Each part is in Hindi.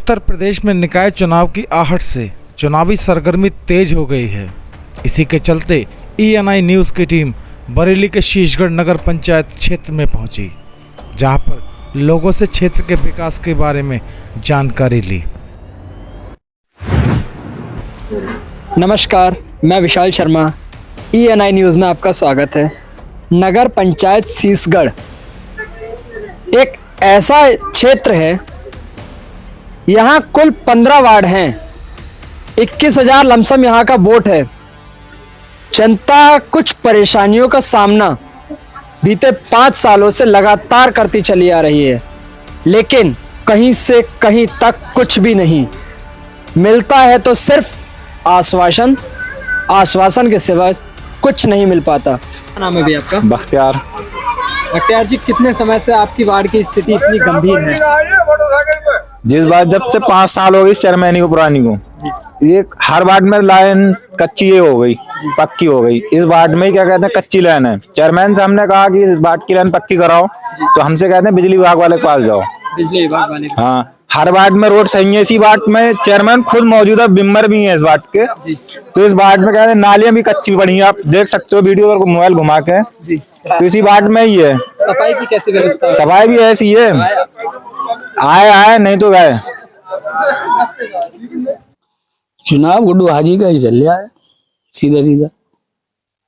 उत्तर प्रदेश में निकाय चुनाव की आहट से चुनावी सरगर्मी तेज हो गई है। इसी के चलते ENI न्यूज़ की टीम बरेली के शीशगढ़ नगर पंचायत क्षेत्र में पहुंची, जहां पर लोगों से क्षेत्र के विकास के बारे में जानकारी ली। नमस्कार, मैं विशाल शर्मा। ENI न्यूज़ में आपका स्वागत है। नगर पंचायत शीशगढ़ एक ऐसा क्षेत्र है, यहाँ कुल 15 वार्ड हैं, 21,000 लमसम यहाँ का वोट है। जनता कुछ परेशानियों का सामना बीते 5 सालों से लगातार करती चली आ रही है, लेकिन कहीं से कहीं तक कुछ भी नहीं मिलता है। तो सिर्फ आश्वासन के सिवा कुछ नहीं मिल पाता। क्या नाम है भी आपका? बख्तियार जी, कितने समय से आपकी वार्ड की स्थिति इतनी गंभीर है? जिस बार जब से 5 साल हो गई चेयरमैनी को पुरानी को, ये हर वार्ड में लाइन कच्ची हो गई, पक्की हो गई। इस वार्ड में क्या कहते हैं, कच्ची लाइन है। चेयरमैन से हमने कहा कि इस वार्ड की लाइन पक्की कराओ, तो हमसे कहते हैं बिजली विभाग वाले के पास जाओ। बिजली विभाग वाले? हाँ, हर वार्ड में रोड सही है। इसी वार्ड में चेयरमैन खुद मौजूदा मेंबर भी है इस वार्ड के। तो इस वार्ड में कहते हैं नालियां भी कच्ची पड़ी हैं, आप देख सकते हो वीडियो पर मोबाइल घुमा के। तो इसी वार्ड में ही है। सफाई की कैसी व्यवस्था है? सफाई भी ऐसी है, आए नहीं तो गए। चुनाव गुड्डू हाजी का ही चल रहा है, सीधा।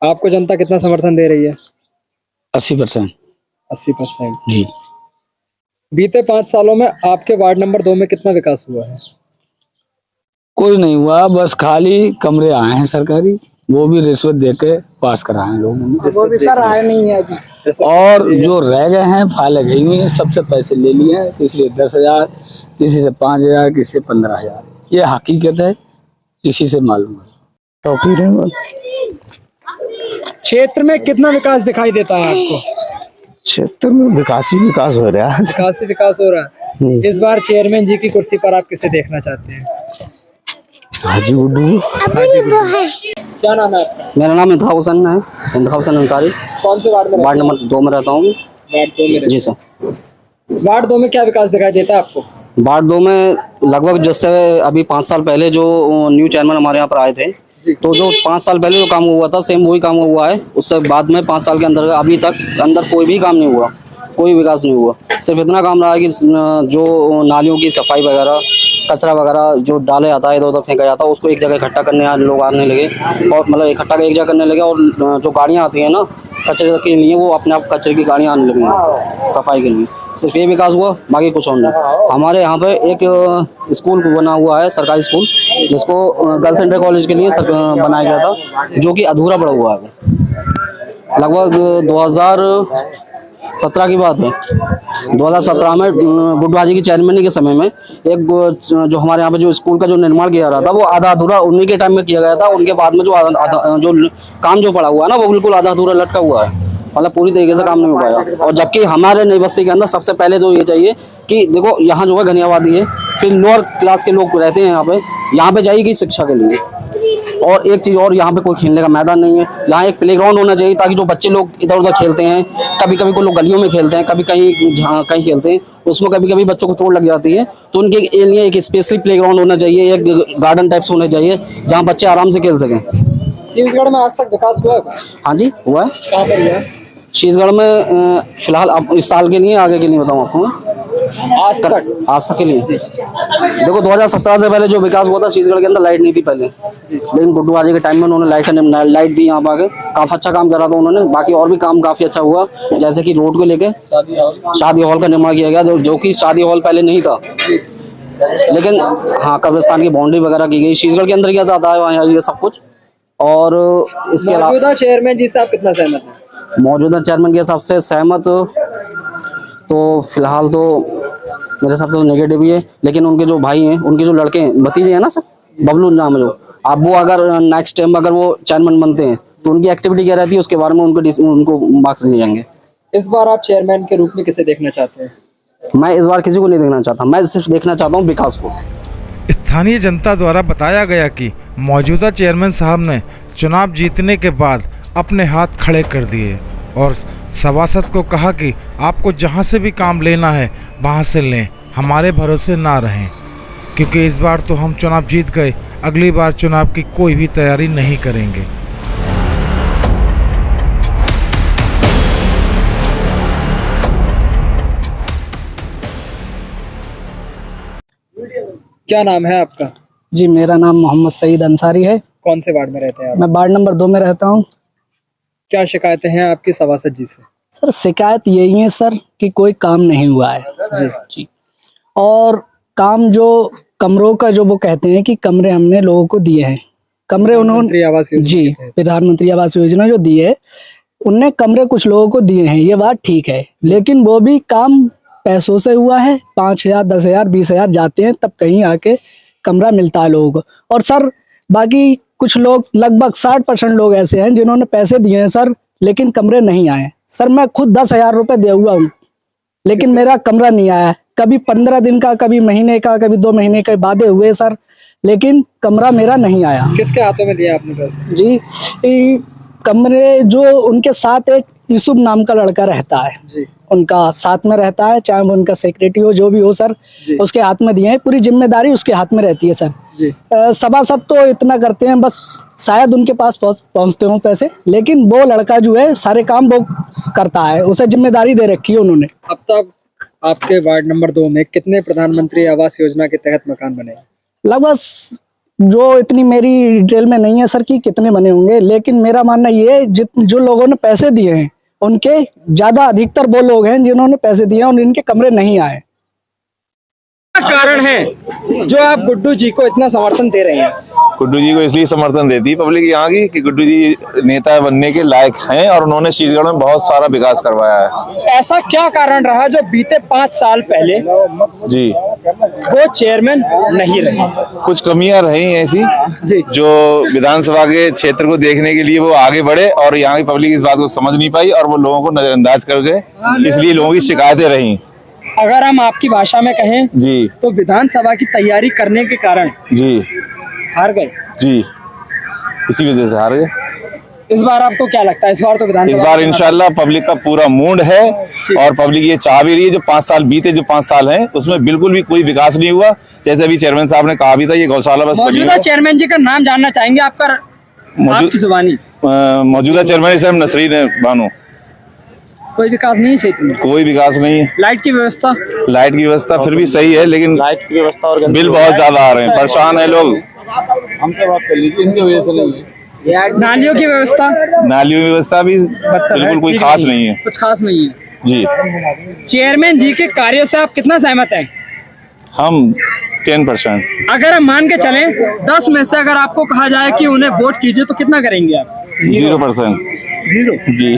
आपको जनता कितना समर्थन दे रही है? 80%। 80% जी। बीते 5 सालों में आपके वार्ड नंबर 2 में कितना विकास हुआ है? कोई नहीं हुआ, बस खाली कमरे आए हैं सरकारी, वो भी रिश्वत देके पास कराए हैं लोगों ने। वो भी सर आए नहीं है अभी। और जो रह गए हैं फाइलें गई हुई हैं, सबसे पैसे ले लिए हैं। किसी से 10,000, किसी से 5,000, किसी से 15,000। ये हकीकत है, किसी से मालूम है। क्षेत्र में कितना विकास दिखाई देता है आपको? क्षेत्र में विकास ही विकास हो रहा है। विकास हो रहा है। इस बार चेयरमैन जी की कुर्सी पर आप किसे देखना चाहते हैं? हाजी गुड्डू। क्या नाम है आपका? मेरा नाम इंतखाब हुसैन अंसारी। कौन से वार्ड में? वार्ड नंबर 2 में रहता हूँ। वार्ड 2 में? जी सर। वार्ड 2 में क्या विकास दिखाई देता है आपको? वार्ड 2 में लगभग जैसे अभी 5 साल पहले जो न्यू चेयरमैन हमारे यहाँ पर आए थे, तो जो 5 साल पहले जो काम हुआ था सेम वही काम हुआ है। उससे बाद में 5 साल के अंदर अभी तक अंदर कोई भी काम नहीं हुआ, कोई विकास नहीं हुआ। सिर्फ इतना काम रहा है कि जो नालियों की सफाई वगैरह, कचरा वगैरह जो डाले जाता है, इधर उधर फेंका जाता है, उसको एक जगह इकट्ठा करने लोग आने लगे, और मतलब इकट्ठा एक जगह करने लगे। और जो गाड़ियाँ आती हैं ना कचरे के लिए, वो अपने आप कचरे की गाड़ियाँ आने लगी सफाई के लिए। सिर्फ ये विकास हुआ, बाकी कुछ और नहीं। हमारे यहाँ पे एक स्कूल बना हुआ है, सरकारी स्कूल, जिसको गर्ल्स इंटर कॉलेज के लिए बनाया गया था, जो कि अधूरा पड़ा हुआ है। लगभग 2017 की बात है। 2017 में गुड्डू हाजी की चेयरमैनी के समय में एक जो हमारे यहाँ पे जो स्कूल का जो निर्माण किया रहा था, वो आधा अधूरा उन्हीं के टाइम में किया गया था। उनके बाद में जो काम जो पड़ा हुआ है ना, वो बिल्कुल आधा अधूरा लटका हुआ है, मतलब पूरी तरीके से काम नहीं हो पाया। और जबकि हमारे नई बस्ती के अंदर सबसे पहले तो ये चाहिए कि देखो यहाँ जो है घनी आबादी है, फिर लोअर क्लास के लोग रहते हैं यहाँ पे जाइएगी शिक्षा के लिए। और एक चीज़ और, यहाँ पे कोई खेलने का मैदान नहीं है। यहाँ एक प्लेग्राउंड होना चाहिए, ताकि जो बच्चे लोग इधर उधर खेलते हैं, कभी कभी कोई लोग गलियों में खेलते हैं, कभी कहीं खेलते हैं, उसमें कभी कभी बच्चों को चोट लग जाती है। तो उनके लिए एक स्पेशली प्लेग्राउंड होना चाहिए, एक गार्डन टाइप्स होना चाहिए, जहाँ बच्चे आराम से खेल सकें। शीशगढ़ में आज तक विकास हुआ है? हाँ जी, हुआ है। कहाँ पर हुआ? शीशगढ़ में फिलहाल अब इस साल के लिए, आगे के लिए बताऊँ आपको, आज तक के लिए देखो 2017 से पहले जो विकास हुआ था शीशगढ़ के अंदर, लाइट नहीं थी पहले, लेकिन गुड्डू हाजी के टाइम में उन्होंने लाइट दी यहाँ पर आके, काफी अच्छा काम करा था उन्होंने। बाकी और भी काम काफी अच्छा हुआ, जैसे कि रोड को लेके शादी हॉल का निर्माण किया गया, जो कि शादी हॉल पहले नहीं था, लेकिन हाँ कब्रिस्तान की बाउंड्री वगैरह की गई। शीशगढ़ के अंदर क्या था वहाँ ये सब कुछ। और इसके अलावा मौजूदा चेयरमैन जी से आप कितना सहमत हैं? मौजूदा चेयरमैन के हिसाब से सहमत तो फिलहाल तो मेरे हिसाब से तो नेगेटिव ही है, लेकिन उनके जो भाई हैं, उनके जो लड़के हैं, भतीजे हैं ना सर, बबलू नाम है जो, अब वो अगर नेक्स्ट टाइम अगर वो चेयरमैन बनते हैं तो उनकी एक्टिविटी क्या रहती है, उसके बारे में उनको मार्क्स दिए जाएंगे। इस बार आप चेयरमैन के रूप में किसे देखना चाहते हैं? मैं इस बार किसी को नहीं देखना चाहता, मैं सिर्फ देखना चाहता हूँ विकास को। स्थानीय जनता द्वारा बताया गया कि मौजूदा चेयरमैन साहब ने चुनाव जीतने के बाद अपने हाथ खड़े कर दिए और सभासद को कहा कि आपको जहां से भी काम लेना है वहां से लें, हमारे भरोसे ना रहें। क्योंकि इस बार तो हम चुनाव जीत गए, अगली बार चुनाव की कोई भी तैयारी नहीं करेंगे। क्या नाम है आपका? जी, मेरा नाम मोहम्मद सईद अंसारी है। कौन से वार्ड में रहते हैं आप? मैं वार्ड नंबर 2 में रहता हूँ। क्या शिकायतें हैं आपकी सभासद जी से? सर, शिकायत यही है सर कि कोई काम नहीं हुआ है। जी। और काम जो कमरों का जो वो कहते हैं कि कमरे हमने लोगों को दिए हैं, कमरे प्रधानमंत्री आवास योजना जी, के तहत। प्रधानमंत्री आवास योजना जो दी है, उनने कमरे कुछ लोगों को दिए हैं, ये बात ठीक है, लेकिन वो भी काम पैसों से हुआ है। 5,000, 10,000, 20,000 जाते हैं, तब कहीं आके कमरा मिलता है लोगों को। और सर, बाकी कुछ लोग, लगभग 60% लोग ऐसे हैं जिन्होंने पैसे दिए हैं सर, लेकिन कमरे नहीं आए। सर, मैं खुद 10,000 रुपए दे हुआ हूँ, लेकिन मेरा कमरा नहीं आया। कभी 15 दिन का, कभी महीने का, कभी 2 महीने के वादे हुए सर, लेकिन कमरा मेरा नहीं आया। किसके हाथों में दिया आपने पैसे? जी, कमरे जो उनके साथ एक यूसुफ नाम का लड़का रहता है, जी उनका साथ में रहता है, चाहे वो उनका सेक्रेटरी हो, जो भी हो सर, जी। उसके हाथ में दिए हैं। पूरी जिम्मेदारी उसके हाथ में रहती है सर। जी। सभासद तो इतना करते हैं, बस शायद उनके पास पहुंचते हो पैसे, लेकिन वो लड़का जो है सारे काम वो करता है, उसे जिम्मेदारी दे रखी है उन्होंने। अब तक आपके वार्ड नंबर 2 में कितने प्रधानमंत्री आवास योजना के तहत मकान बने? लगभग, जो इतनी मेरी डिटेल में नहीं है सर कि कितने बने होंगे, लेकिन मेरा मानना ये है जो लोगों ने पैसे दिए हैं, उनके ज्यादा अधिकतर वो लोग हैं जिन्होंने पैसे दिए और इनके कमरे नहीं आए। क्या कारण है जो आप गुड्डू जी को इतना समर्थन दे रहे हैं? गुड्डू जी को इसलिए समर्थन देती है पब्लिक यहाँ की कि गुड्डू जी नेता बनने के लायक हैं और उन्होंने शीशगढ़ में बहुत सारा विकास करवाया है। ऐसा क्या कारण रहा जो बीते 5 साल पहले जी, वो चेयरमैन नहीं रहे? कुछ कमियां रही ऐसी जी। जो विधानसभा के क्षेत्र को देखने के लिए वो आगे बढ़े और यहाँ की पब्लिक इस बात को समझ नहीं पाई और वो लोगों को नजरअंदाज कर गए, इसलिए लोगों की शिकायतें रही। अगर हम आपकी भाषा में कहें जी तो विधानसभा की तैयारी करने के कारण जी हार गए। जी, इसी वजह से हार गए। इस बार आपको क्या लगता है? इस बार तो विधानसभा, इस बार इंशाल्लाह पब्लिक का पूरा मूड है और पब्लिक ये चाह भी रही है। जो 5 साल बीते, जो 5 साल हैं, उसमें बिल्कुल भी कोई विकास नहीं हुआ। जैसे अभी चेयरमैन साहब ने कहा भी था, ये गौशाला बस बनी मौजूदा है। चेयरमैन जी का नाम जानना चाहेंगे आपका, आपकी जुबानी? मौजूदा चेयरमैन इस टाइम नसरीन बानो। कोई विकास नहीं है क्षेत्र में? कोई विकास नहीं है। लाइट की व्यवस्था? लाइट की व्यवस्था फिर भी सही है, लेकिन लाइट की व्यवस्था और बिल बहुत ज्यादा आ रहे हैं, परेशान है लोग। हमसे बात कर लीजिए, इनकी वजह से नहीं है। नालियों की व्यवस्था? नालियों की व्यवस्था भी बिल्कुल कोई खास नहीं है। कुछ खास नहीं है जी। चेयरमैन जी के कार्य से आप कितना सहमत हैं? हम 10%। अगर हम मान के चलें 10 में से अगर आपको कहा जाए कि उन्हें वोट कीजिए तो कितना करेंगे आप? 0%। 0? जी।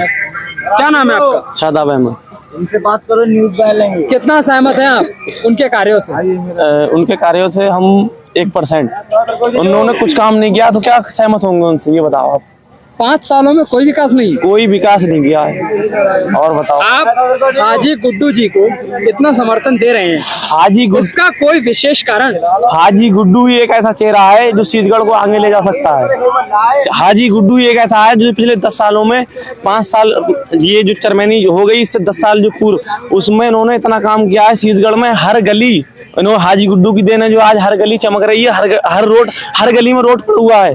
क्या नाम है आपका? शादाब अहमद। उनसे बात करो, न्यूज़ डालेंगे। कितना सहमत हैं आप उनके कार्यों से? उनके कार्यों से हम 1%। उन्होंने कुछ काम नहीं किया तो क्या सहमत होंगे उनसे, ये बताओ आप। 5 सालों में कोई विकास नहीं? कोई विकास नहीं किया है। और बताओ आप हाजी गुड्डू जी को इतना समर्थन दे रहे हैं, हाजी उसका कोई विशेष कारण? हाजी गुड्डू ही एक ऐसा चेहरा है जो शीशगढ़ को आगे ले जा सकता है। हाजी गुड्डू ही एक ऐसा है जो पिछले 10 सालों में 5 साल, ये जो चेयरमैनी हो गई इससे 10 साल जो पूर्व, उसमें इन्होंने इतना काम किया है शीशगढ़ में। हर गली इन्होंने हाजी गुड्डू की देन है, जो आज हर गली चमक रही है। हर रोड, हर गली में रोड पड़ा हुआ है।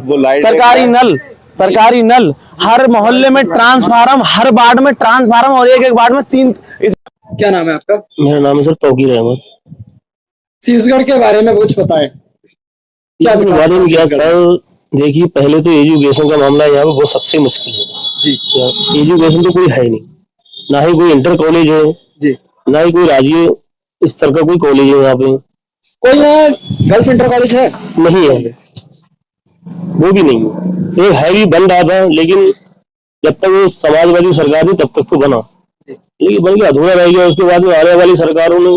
सरकारी नल हर मोहल्ले में, ट्रांसफार्मर हर वार्ड में ट्रांसफार्मर, और एक वार्ड में 3। क्या नाम है आपका? मेरा नाम है सर तौकीर अहमद। शीशगढ़ के बारे में कुछ बताएं। क्या बारे में क्या सर, देखिए पहले तो एजुकेशन का मामला यहाँ पे बहुत सबसे मुश्किल है जी। एजुकेशन तो कोई है नहीं, ना ही कोई इंटर कॉलेज है जी, ना ही कोई राज्य स्तर का कोई कॉलेज है यहाँ पे। कोई यहाँ गर्ल्स इंटर कॉलेज है? नहीं है, वो भी नहीं है। एक है भी बन रहा था, लेकिन जब तक वो समाजवादी सरकार थी तब तक तो बना, लेकिन बन के अधूरा रह गया। उसके बाद में आने वाली सरकारों ने,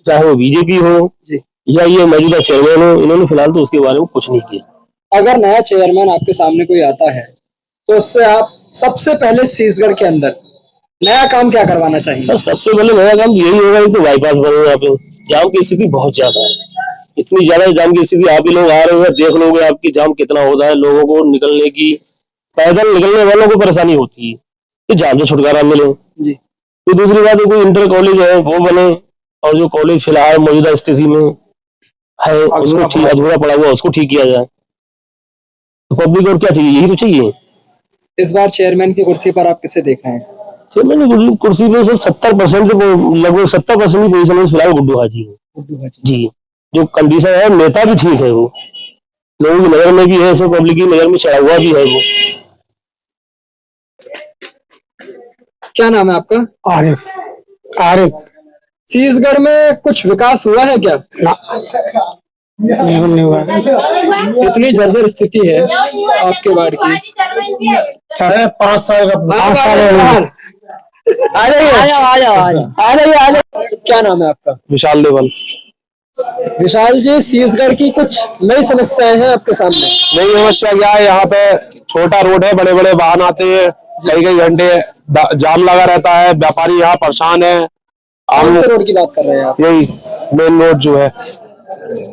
चाहे वो बीजेपी हो या ये मौजूदा चेयरमैन हो, इन्होंने फिलहाल तो उसके बारे में कुछ नहीं किया। अगर नया चेयरमैन आपके सामने कोई आता है तो उससे आप सबसे पहले शीशगढ़ के अंदर नया काम क्या करवाना चाहिए? सर सबसे पहले नया काम यही होगा कि बाईपास बने यहाँ पे। जाम की स्थिति बहुत ज्यादा है, इतनी ज्यादा जाम की स्थिति। आप ही लोग आ रहे हो, देख लोगे आपकी जाम कितना होता है। लोगों को निकलने की, पैदल निकलने वालों को परेशानी होती है कि जाम से छुटकारा मिले जी। तो दूसरी बात है, कोई इंटर कॉलेज है वो बने, और जो कॉलेज फिलहाल मौजूदा स्थिति में है उसको ठीक, अधूरा पड़ा हुआ उसको ठीक किया जाए। तो पब्लिक और क्या चाहिए, यही तो चाहिए। इस बार चेयरमैन की कुर्सी पर आप किसे देख रहे हैं? चेयरमैन की कुर्सी पे सिर्फ 70% से लगभग 70% की पोजीशन में फिलहाल गुड्डू हाजी है। गुड्डू हाजी जी, जो कंडीशन है, नेता भी ठीक है, वो लोगों की नजर में भी है, सब पब्लिक की नजर में चढ़ा हुआ भी है वो। क्या नाम है आपका? आरिफ। आरिफ। छत्तीसगढ़ में कुछ विकास हुआ है क्या? नहीं हुआ। इतनी जर्जर स्थिति है आपके वार्ड की। 5 साल का 5 साल आ जाइए। क्या नाम है आपका? विशाल देवल। विशाल जी, छत्तीसगढ़ की कुछ नई समस्याएं हैं आपके सामने। नई समस्या क्या है, यहाँ पे छोटा रोड है, बड़े बड़े वाहन आते हैं, कई कई घंटे जाम लगा रहता है, व्यापारी यहाँ परेशान है। कौन से रोड की बात कर रहे हैं आप? यही मेन रोड जो है,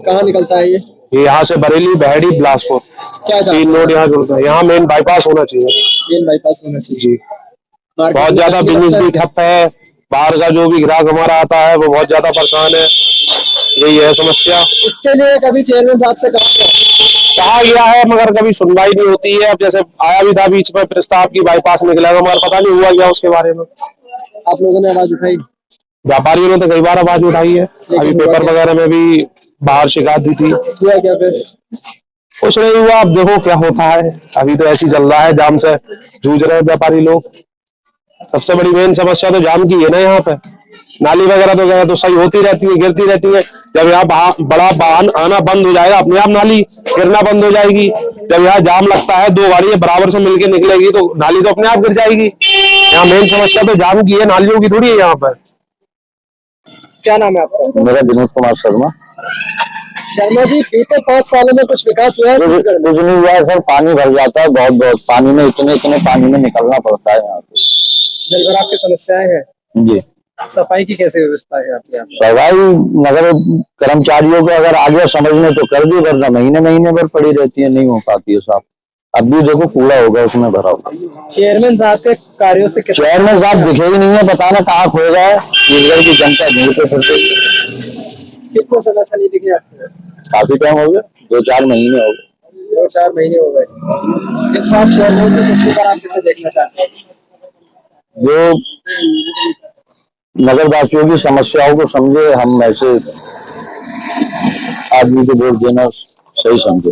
कहाँ निकलता है ये? यहाँ से बरेली, बहेड़ी, बिलासपुर, क्या 3 रोड यहाँ जुड़ता है। यहाँ मेन बाईपास होना चाहिए। मेन बाईपास होना चाहिए जी, बहुत ज्यादा बिजनेस भी ठप है, बाहर का जो भी ग्राहक हमारा आता है वो बहुत ज्यादा परेशान है, यही है समस्या। इसके लिए कभी चेयरमैन साहब से कहा गया है मगर कभी सुनवाई नहीं होती है। अब जैसे आया भी था बीच में प्रस्ताव की बाईपास निकलेगा, मगर पता नहीं हुआ क्या उसके बारे में। आप लोगों ने आवाज उठाई? व्यापारियों ने तो कई बार आवाज उठाई है, अभी पेपर वगैरह में भी बाहर शिकायत दी थी। क्या फिर कुछ नहीं हुआ, अब देखो क्या होता है। अभी तो ऐसे ही चल रहा है, जाम से जूझ रहे हैं व्यापारी लोग। सबसे बड़ी मेन समस्या तो जाम की है ना, यहाँ पे नाली वगैरह तो सही होती रहती है, गिरती रहती है। जब यहाँ बड़ा वाहन आना बंद हो जाएगा, अपने आप नाली गिरना बंद हो जाएगी। जब यहाँ जाम लगता है, 2 गाड़ियां बराबर से मिलके निकलेगी तो नाली तो अपने आप गिर जाएगी। यहाँ मेन समस्या तो जाम की है, नालियों की थोड़ी है यहाँ पर। क्या नाम है आपका? मेरा विनोद कुमार शर्मा। शर्मा जी, बीते 5 सालों में कुछ विकास हुआ है? कुछ नहीं हुआ है सर, पानी भर जाता है, बहुत पानी में, इतने पानी में निकलना पड़ता है यहाँ पे। जल भराव की समस्याएं हैं जी। सफाई की कैसे व्यवस्था है आपके यहाँ? सफाई नगर कर्मचारियों को अगर आगे समझने तो कर दी, वरना महीने भर पड़ी रहती है, नहीं हो पाती है साफ। अब भी देखो कूड़ा होगा उसमें भरा हुआ। चेयरमैन साहब के कार्यों से चेयरमैन साहब दिखे ही नहीं है, पता ना कहाँ खो गए। छत्तीसगढ़ की जनता ढूंढते फिरते। कितने समय से नहीं दिखे आपको? काफी टाइम हो गया, 2-4 महीने हो गए। 2-4 महीने हो गए। इस बार चेयरमैन की कुर्सी पर आप किसे देखना चाहते हैं? जो नगरवासियों की समस्याओं को समझे, हम ऐसे आदमी को वोट देना सही समझे।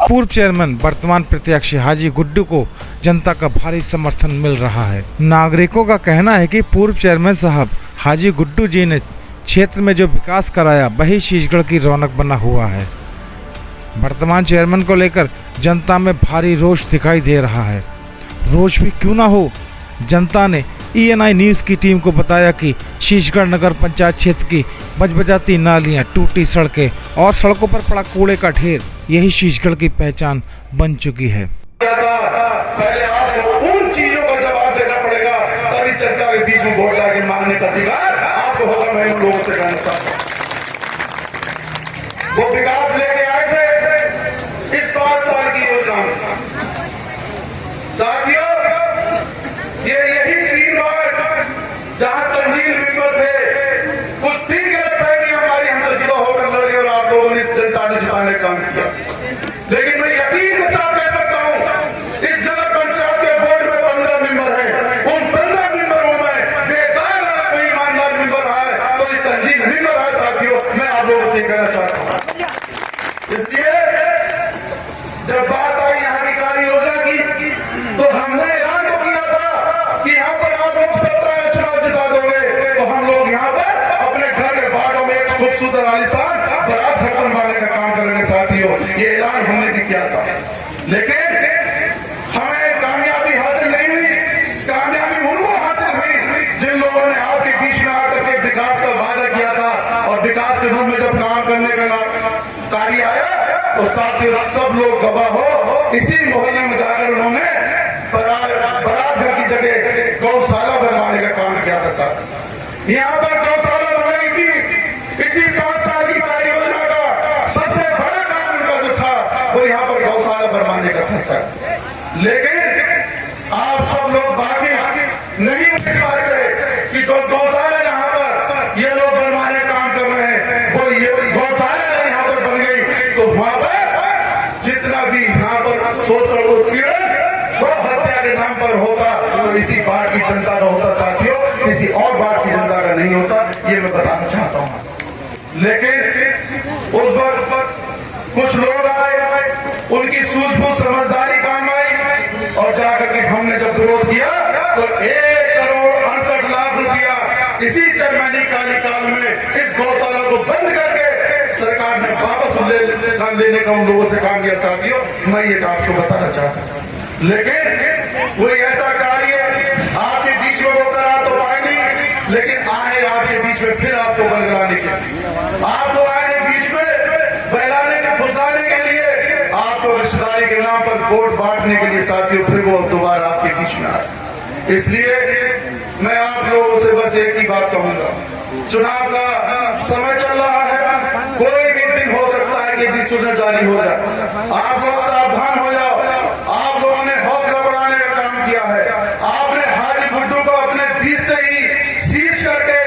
पूर्व चेयरमैन वर्तमान प्रत्याशी हाजी गुड्डू को जनता का भारी समर्थन मिल रहा है। नागरिकों का कहना है कि पूर्व चेयरमैन साहब हाजी गुड्डू जी ने क्षेत्र में जो विकास कराया वही छत्तीसगढ़ की रौनक बना हुआ है। वर्तमान चेयरमैन को लेकर जनता में भारी रोष दिखाई दे रहा है। रोष भी क्यों ना हो, जनता ने ENI न्यूज़ की टीम को बताया कि छत्तीसगढ़ नगर पंचायत क्षेत्र की बजबजाती नालियां, टूटी सड़कें और सड़कों पर पड़ा कूड़े का ढेर यही छत्तीसगढ़ की पहचान बन चुकी है। पहले आपको उन चीजों का जवाब देना पड़ेगा, तभी जनता के बीच में वोट जाके मांगने का अधिकार आपको होगा। मैं उन लोगों से कहना चाहता हूं, वो विकास लेके आए थे इस 5 साल की योजना में। साथियों, ये यही 3 बार जहां तंजील मेंबर थे, कुछ थी गलतफहमी हमारी, हमसे जुदा होकर लड़े और आप लोगों ने इस जनता ने जिताने का काम किया। लेकिन मैं यकीन के साथ कह सकता हूं, इस नगर पंचायत के बोर्ड में 15 मेंबर हैं। उन 15 मेंबरों में बेकार अगर कोई ईमानदार मेंबर रहा है तो ये तंजील मेंबर है। साथियों, मैं आप लोगों से कहना चाहता हूं, इसलिए जब बात आई यहाँ की कार्य योजना की, तो हमने ऐलान तो किया था कि यहाँ पर आप लोग 17 चुनाव जिता दोगे तो हम लोग यहाँ पर अपने घर के वार्डों में एक खूबसूरत आलीशान बारात घर बनवाने का काम करेंगे। साथियों, ये ऐलान हमने भी किया था, लेकिन हमें कामयाबी हासिल नहीं हुई। कामयाबी उनको हासिल हुई जिन लोगों ने आपके बीच में आकर के विकास का वादा किया था, और विकास के रूप में जब काम करने का कार्य आया तो साथियों सब लोग गवाह हो। इसी मोहल्ले में जाकर उन्होंने बारात घर की जगह गौशाला बनवाने का काम किया था। साथ यहाँ पर गौशाला बनाई थी। इसी 5 साल की कार्य योजना का सबसे बड़ा काम उनका जो था वो यहाँ पर गौशाला बनवाने का था। सर, लेकिन आप सब लोग वाकिफ नहीं इस बात से कि जो गौशाला यहाँ पर ये लोग बनवाने का काम कर रहे हैं, वो ये गौशाला यहाँ इसी बाढ़ की जनता का होता साथियों, किसी और बाढ़ की जनता का नहीं होता, ये मैं बताना चाहता हूं। लेकिन उस वक्त कुछ लोग आए, उनकी सूझबूझ समझदारी काम आई और जाकर के हमने जब विरोध किया तो 1,68,00,000 रुपया इसी चरमैनी काली काल में इस गौशाला को बंद करके सरकार ने वापस लेने का उन लोगों से काम किया साथियों। मैं ये आपको बताना चाहता हूं। लेकिन कोई ऐसा कार्य आपके बीच में वो करा तो पाए नहीं, लेकिन आए आपके बीच में फिर आपको बंदराने के लिए, आपको आए बीच में बहलाने के फुसलाने के लिए, आपको रिश्तेदारी के नाम पर वोट बांटने के लिए साथियों, फिर वो दोबारा आपके बीच में आए। इसलिए मैं आप लोगों से बस एक ही बात कहूंगा, चुनाव का समय चल रहा है, कोई भी दिन हो सकता है कि अधिसूचना जारी हो जाए। आप लोग सावधान हो जाओ। आप लोगों ने हौसला बढ़ाने का काम किया है। आपने हाजी गुड्डू को अपने बीच से ही सीज करके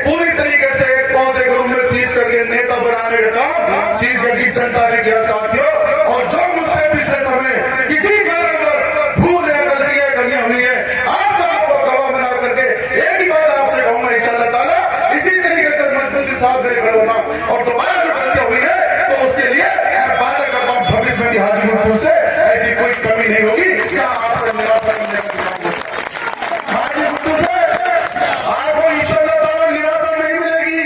पूरी तरीके से एक पौधे के रूप में सीज करके नेता बनाने का काम सीजगढ़ की जनता ने किया साथियों। और जो मुझसे पिछले समय किसी कारण पर भूल या गलतियां करनी हुई है, आप सब लोगों को गवाह बना करके एक ही बात आपसे कहूंगा, इंशाअल्लाह ताला इसी तरीके से मजबूती साथ दे करूंगा। और दोबारा जो गलतियां हुई है तो उसके लिए मैं वादा करता हूं भविष्य में भी हाजी गुड्डू से ऐसी कोई कमी नहीं होगी। क्या आपका निराकरण हाजी गुड्डू से आपको इंशाअल्लाह ताला निराकरण नहीं मिलेगी,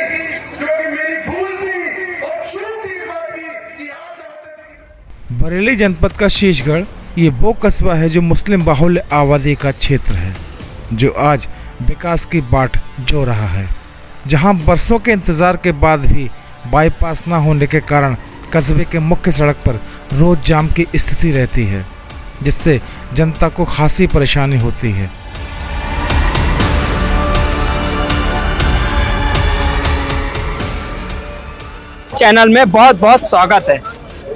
क्योंकि मेरी भूल थी और चूक थी इस बात की कि आप चाहते थे। बरेली जनपद का शीशगढ़ ये वो कस्बा है जो मुस्लिम बाहुल्य आबादी का क्षेत्र है, जो आज विकास की बाट जो रहा है, जहां बरसों के इंतज़ार के बाद भी बाईपास न होने के कारण कस्बे के मुख्य सड़क पर रोज जाम की स्थिति रहती है, जिससे जनता को खासी परेशानी होती है। चैनल में बहुत बहुत स्वागत है।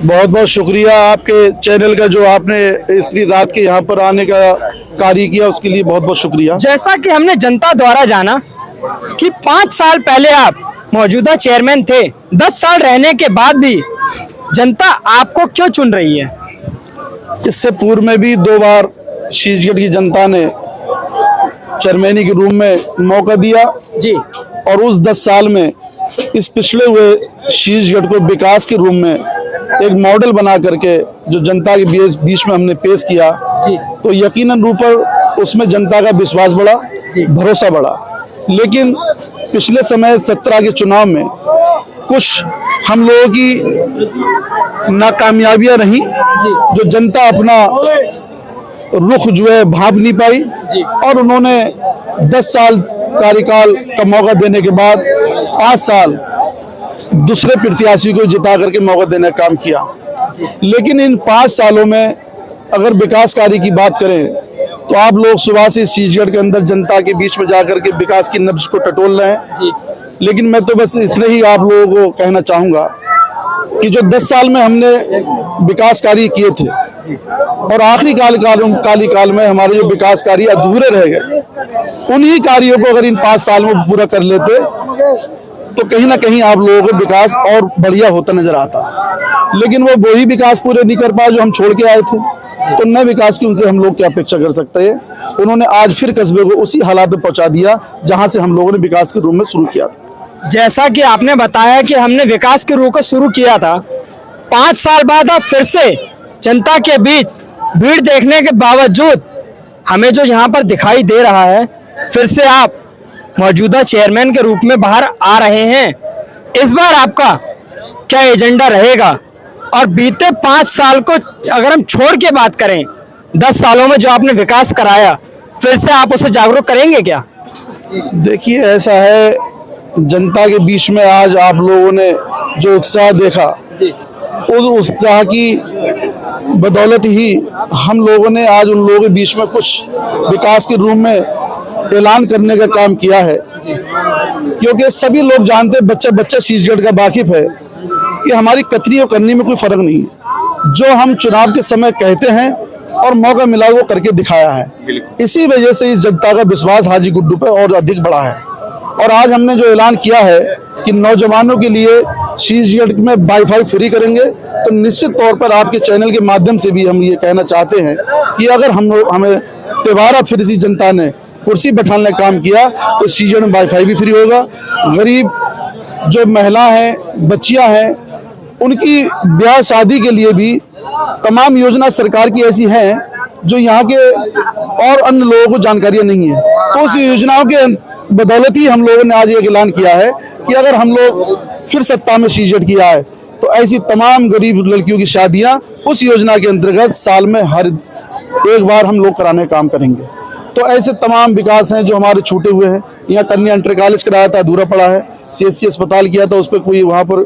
बहुत बहुत शुक्रिया आपके चैनल का, जो आपने इतनी रात के यहाँ पर आने का कार्य किया, उसके लिए बहुत बहुत शुक्रिया। जैसा कि हमने जनता द्वारा जाना कि 5 साल पहले आप मौजूदा चेयरमैन थे, 10 साल रहने के बाद भी जनता आपको क्यों चुन रही है? इससे पूर्व में भी 2 बार शीशगढ़ की जनता ने चेयरमैनी के रूम में मौका दिया जी, और उस 10 साल में इस पिछड़े हुए शीशगढ़ को विकास के रूम में एक मॉडल बना करके जो जनता के बीच में हमने पेश किया जी, तो यकीनन रूप पर उसमें जनता का विश्वास बढ़ा, भरोसा बढ़ा। लेकिन पिछले समय 17 के चुनाव में कुछ हम लोगों की नाकामयाबियां रही, जो जनता अपना रुख जो है भांप नहीं पाई, और उन्होंने 10 साल कार्यकाल का मौका देने के बाद 5 साल दूसरे प्रत्याशी को जिता करके मौका देने का काम किया। लेकिन इन 5 सालों में अगर विकास कार्य की बात करें तो आप लोग सुबह से शीशगढ़ के अंदर जनता के बीच में जाकर के विकास की नब्ज को टटोल रहे हैं। लेकिन मैं तो बस इतने ही आप लोगों को कहना चाहूंगा कि जो 10 साल में हमने विकास कार्य किए थे और आखिरी काल में हमारे जो विकास कार्य अधूरे रह गए, उन्हीं कार्यों को अगर इन 5 साल में पूरा कर लेते तो कहीं ना कहीं आप लोगों को विकास और बढ़िया होता नजर आता। लेकिन वो वही विकास पूरे नहीं कर पाए जो हम छोड़ के आए थे, तो नए विकास की उनसे हम लोग क्या अपेक्षा कर सकते हैं। उन्होंने आज फिर कस्बे को उसी हालात में पहुंचा दिया जहां से हम लोगों ने विकास के रूप में शुरू किया था। जैसा कि आपने बताया कि हमने विकास के रूप को शुरू किया था, 5 साल बाद आप फिर से जनता के बीच भीड़ देखने के बावजूद हमें जो यहाँ पर दिखाई दे रहा है, फिर से आप मौजूदा चेयरमैन के रूप में बाहर आ रहे हैं। इस बार आपका क्या एजेंडा रहेगा? और बीते 5 साल को अगर हम छोड़ के बात करें, 10 सालों में जो आपने विकास कराया, फिर से आप उसे जागरूक करेंगे क्या? देखिए, ऐसा है, जनता के बीच में आज आप लोगों ने जो उत्साह देखा, उस उत्साह की बदौलत ही हम लोगों ने आज उन लोगों के बीच में कुछ विकास के रूप में ऐलान करने का काम किया है। क्योंकि सभी लोग जानते हैं, बच्चा शीशगढ़ का वाकिफ है कि हमारी कथनी और करनी में कोई फर्क नहीं है। जो हम चुनाव के समय कहते हैं और मौका मिला वो करके दिखाया है। इसी वजह से इस जनता का विश्वास हाजी गुड्डू पर और अधिक बढ़ा है। और आज हमने जो ऐलान किया है कि नौजवानों के लिए शीशगढ़ में वाईफाई फ्री करेंगे, तो निश्चित तौर पर आपके चैनल के माध्यम से भी हम ये कहना चाहते हैं कि अगर हमें दोबारा फिर इसी जनता ने कुर्सी बैठाने का काम किया तो सीजन में वाईफाई भी फ्री होगा। गरीब जो महिला हैं, बच्चियां हैं, उनकी ब्याह शादी के लिए भी तमाम योजना सरकार की ऐसी हैं जो यहाँ के और अन्य लोगों को जानकारियां नहीं है। तो उस योजनाओं के बदौलत ही हम लोगों ने आज एक ऐलान किया है कि अगर हम लोग फिर सत्ता में सीजेड किया है तो ऐसी तमाम गरीब लड़कियों की शादियां उस योजना के अंतर्गत साल में हर एक बार हम लोग कराने का काम करेंगे। तो ऐसे तमाम विकास हैं जो हमारे छूटे हुए हैं। यहाँ कन्या इंटर कॉलेज कराया था, अधूरा पड़ा है। CSC अस्पताल किया था, उस पर कोई वहाँ पर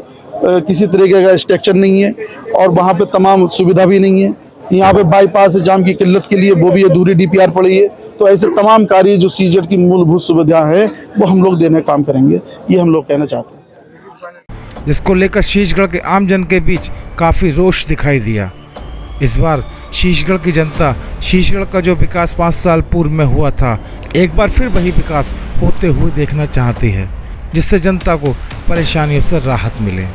किसी तरीके का स्ट्रक्चर नहीं है और वहाँ पे तमाम सुविधा भी नहीं है। यहाँ पे बाईपास जाम की किल्लत के लिए वो भी अधूरी DPR पड़ी है। तो ऐसे तमाम कार्य जो सीजेड की मूलभूत सुविधा है वो हम लोग देने का काम करेंगे, ये हम लोग कहना चाहते हैं। जिसको लेकर शीशगढ़ के आमजन के बीच काफ़ी रोष दिखाई दिया। इस बार शीशगढ़ की जनता शीशगढ़ का जो विकास 5 साल पूर्व में हुआ था, एक बार फिर वही विकास होते हुए देखना चाहती है, जिससे जनता को परेशानियों से राहत मिले।